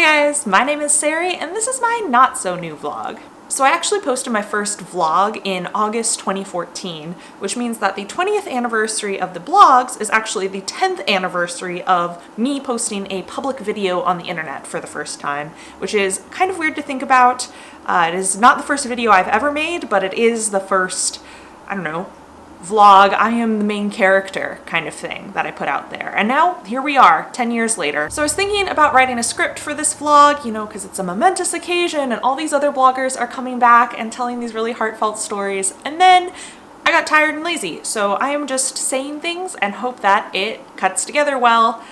guys, my name is Sari and this is my not so new vlog. So I actually posted my first vlog in August 2014, which means that the 20th anniversary of the blogs is actually the 10th anniversary of me posting a public video on the internet for the first time, which is kind of weird to think about. It is not the first video I've ever made, but it is the first, I don't know, vlog, I am the main character kind of thing that I put out there. And now here we are 10 years later. So I was thinking about writing a script for this vlog, you know, because it's a momentous occasion and all these other bloggers are coming back and telling these really heartfelt stories. And then I got tired and lazy. So I am just saying things and hope that it cuts together well.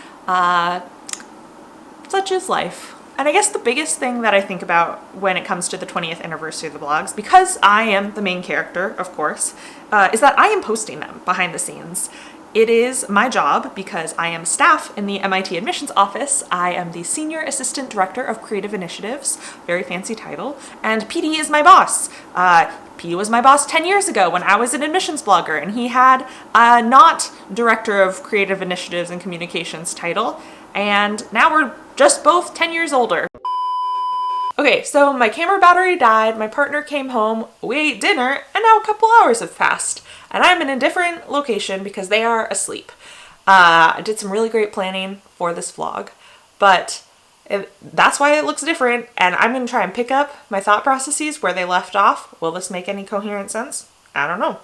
Such is life. And I guess the biggest thing that I think about when it comes to the 20th anniversary of the blogs, because I am the main character, of course, is that I am posting them behind the scenes. It is my job because I am staff in the MIT admissions office. I am the Senior Assistant Director of Creative Initiatives, very fancy title, and PD is my boss. PD was my boss 10 years ago when I was an admissions blogger, and he had a not Director of Creative Initiatives and Communications title, and now we're just both 10 years older. Okay, so my camera battery died, my partner came home, we ate dinner, and now a couple hours have passed. And I'm in a different location because they are asleep. I did some really great planning for this vlog, but that's why it looks different, and I'm gonna try and pick up my thought processes where they left off. Will this make any coherent sense? I don't know.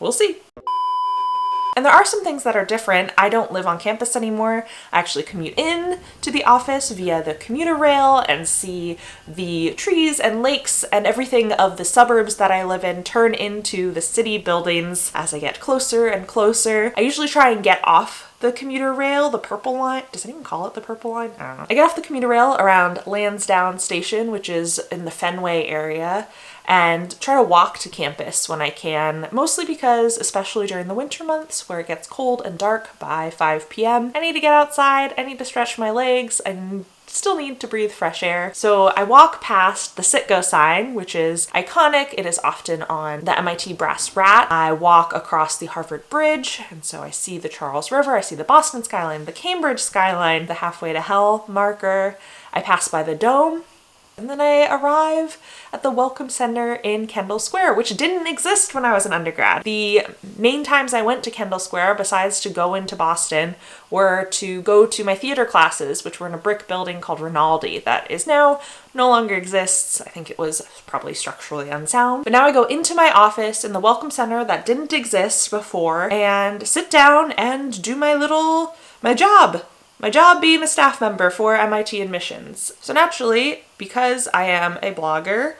We'll see. And there are some things that are different. I don't live on campus anymore. I actually commute in to the office via the commuter rail and see the trees and lakes and everything of the suburbs that I live in turn into the city buildings as I get closer and closer. I usually try and get off the commuter rail, the purple line. Does anyone call it the purple line? I don't know. I get off the commuter rail around Lansdowne Station, which is in the Fenway area, and try to walk to campus when I can, mostly because, especially during the winter months where it gets cold and dark by 5 p.m., I need to get outside, I need to stretch my legs, I still need to breathe fresh air. So I walk past the Citgo sign, which is iconic. It is often on the MIT Brass Rat. I walk across the Harvard Bridge, and so I see the Charles River, I see the Boston skyline, the Cambridge skyline, the Halfway to Hell marker. I pass by the Dome, and then I arrive at the Welcome Center in Kendall Square, which didn't exist when I was an undergrad. The main times I went to Kendall Square, besides to go into Boston, were to go to my theater classes, which were in a brick building called Rinaldi that is now no longer exists. I think it was probably structurally unsound. But now I go into my office in the Welcome Center that didn't exist before and sit down and do my job. My job being a staff member for MIT admissions. So naturally, because I am a blogger,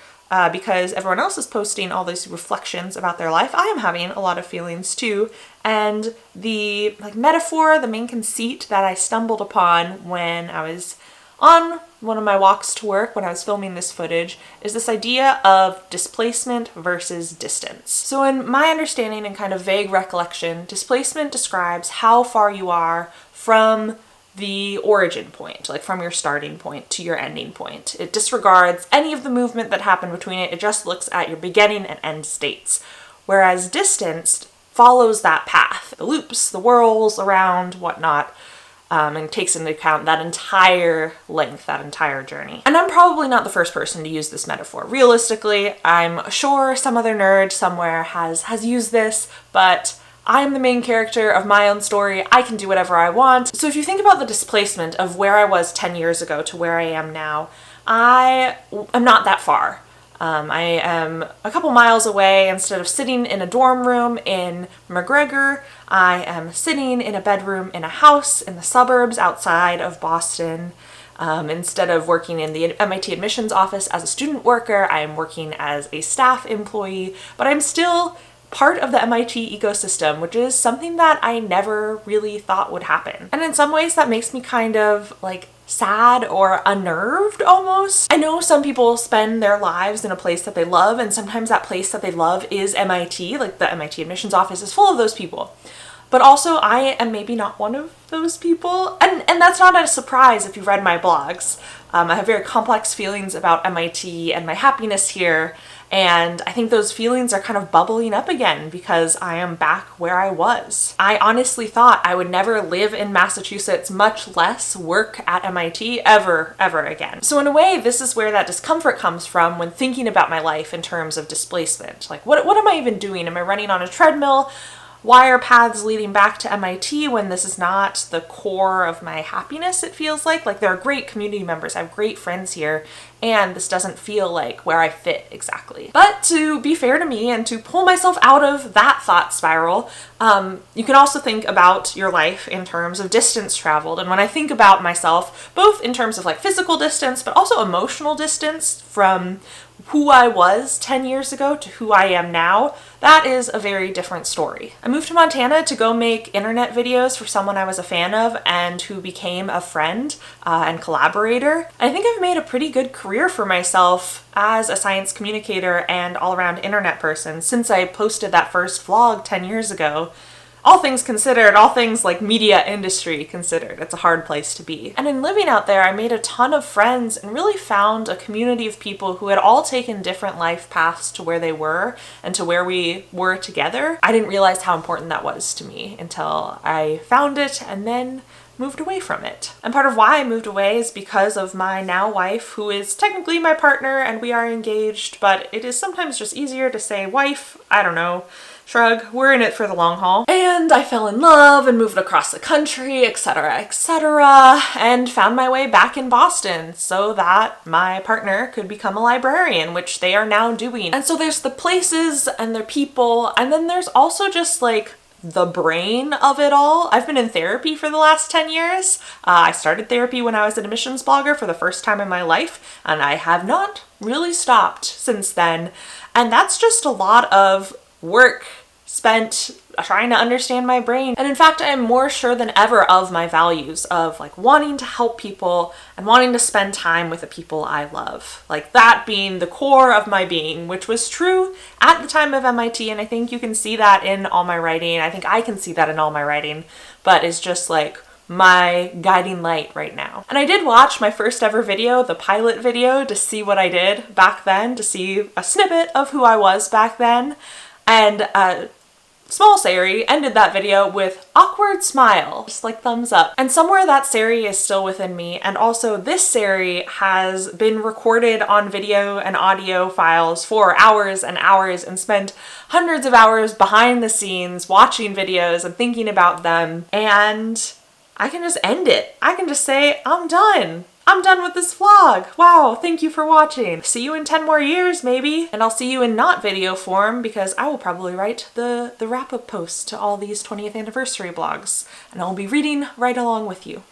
because everyone else is posting all these reflections about their life, I am having a lot of feelings too. And the metaphor, the main conceit that I stumbled upon when I was on one of my walks to work, when I was filming this footage, is this idea of displacement versus distance. So in my understanding and kind of vague recollection, displacement describes how far you are from the origin point, like from your starting point to your ending point. It disregards any of the movement that happened between it. It just looks at your beginning and end states. Whereas distance follows that path, the loops, the whirls around, whatnot, and takes into account that entire length, that entire journey. And I'm probably not the first person to use this metaphor. Realistically, I'm sure some other nerd somewhere has used this, but I'm the main character of my own story. I can do whatever I want. So if you think about the displacement of where I was 10 years ago to where I am now, I am not that far. I am a couple miles away. Instead of sitting in a dorm room in McGregor, I am sitting in a bedroom in a house in the suburbs outside of Boston. Instead of working in the MIT admissions office as a student worker, I am working as a staff employee, but I'm still part of the MIT ecosystem, which is something that I never really thought would happen. And in some ways that makes me kind of sad or unnerved almost. I know some people spend their lives in a place that they love, and sometimes that place that they love is MIT, like the MIT admissions office is full of those people. But also I am maybe not one of those people. And that's not a surprise if you've read my blogs. I have very complex feelings about MIT and my happiness here. And I think those feelings are kind of bubbling up again because I am back where I was. I honestly thought I would never live in Massachusetts, much less work at MIT ever again. So in a way, this is where that discomfort comes from when thinking about my life in terms of displacement. Like, what am I even doing? Am I running on a treadmill? Why are paths leading back to MIT when this is not the core of my happiness, it feels like? Like, there are great community members, I have great friends here, and this doesn't feel like where I fit exactly. But to be fair to me and to pull myself out of that thought spiral, you can also think about your life in terms of distance traveled. And when I think about myself, both in terms of like physical distance, but also emotional distance from who I was 10 years ago to who I am now, that is a very different story. I moved to Montana to go make internet videos for someone I was a fan of and who became a friend and collaborator. I think I've made a pretty good career for myself as a science communicator and all-around internet person since I posted that first vlog 10 years ago. All things considered, all things like media industry considered, it's a hard place to be. And in living out there, I made a ton of friends and really found a community of people who had all taken different life paths to where they were and to where we were together. I didn't realize how important that was to me until I found it and then moved away from it. And part of why I moved away is because of my now wife, who is technically my partner and we are engaged, but it is sometimes just easier to say wife, I don't know. Shrug, we're in it for the long haul. And I fell in love and moved across the country, etc., and found my way back in Boston so that my partner could become a librarian, which they are now doing. And so there's the places and the people, and then there's also just like the brain of it all. I've been in therapy for the last 10 years. I started therapy when I was an admissions blogger for the first time in my life, and I have not really stopped since then. And that's just a lot of work spent trying to understand my brain. And in fact, I am more sure than ever of my values of like wanting to help people and wanting to spend time with the people I love. Like that being the core of my being, which was true at the time of MIT. And I think you can see that in all my writing. I think I can see that in all my writing, but it's just like my guiding light right now. And I did watch my first ever video, the pilot video, to see what I did back then, to see a snippet of who I was back then. And small Sari ended that video with awkward smile, just like thumbs up. And somewhere that Sari is still within me, and also this Sari has been recorded on video and audio files for hours and hours and spent hundreds of hours behind the scenes watching videos and thinking about them. And I can just end it. I can just say, I'm done. I'm done with this vlog. Wow, thank you for watching. See you in 10 more years, maybe. And I'll see you in not video form because I will probably write the wrap-up post to all these 20th anniversary blogs, and I'll be reading right along with you.